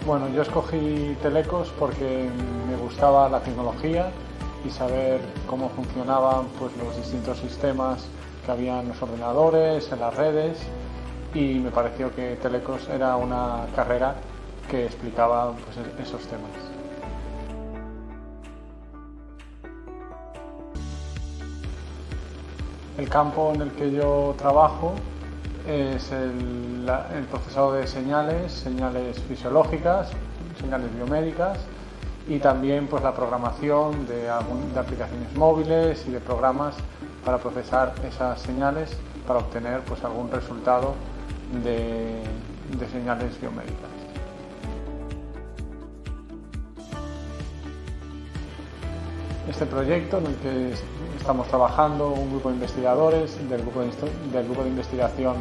Bueno, yo escogí Telecos porque me gustaba la tecnología y saber cómo funcionaban pues, los distintos sistemas que había en los ordenadores, en las redes, y me pareció que Telecos era una carrera que explicaba pues, esos temas. El campo en el que yo trabajo es el procesado de señales fisiológicas, señales biomédicas, y también pues, la programación de aplicaciones móviles y de programas para procesar esas señales para obtener pues, algún resultado de señales biomédicas. Este proyecto en el que estamos trabajando un grupo de investigadores del grupo de investigación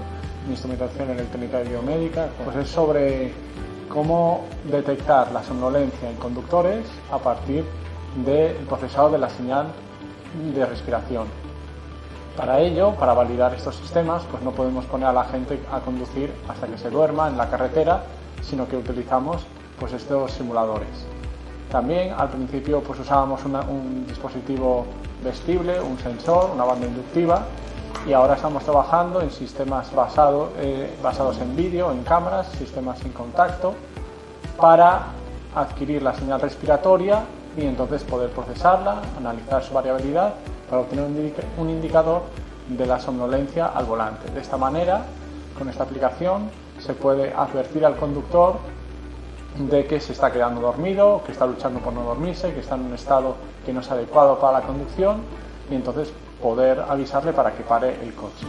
de instrumentación electrónica y biomédica, pues es sobre cómo detectar la somnolencia en conductores a partir del procesado de la señal de respiración. Para ello, para validar estos sistemas, pues no podemos poner a la gente a conducir hasta que se duerma en la carretera, sino que utilizamos pues estos simuladores. También al principio pues usábamos un dispositivo vestible, un sensor, una banda inductiva, y ahora estamos trabajando en sistemas basados en vídeo, en cámaras, sistemas sin contacto, para adquirir la señal respiratoria y entonces poder procesarla, analizar su variabilidad para obtener un indicador de la somnolencia al volante. De esta manera, con esta aplicación, se puede advertir al conductor de que se está quedando dormido, que está luchando por no dormirse, que está en un estado que no es adecuado para la conducción, y entonces poder avisarle para que pare el coche.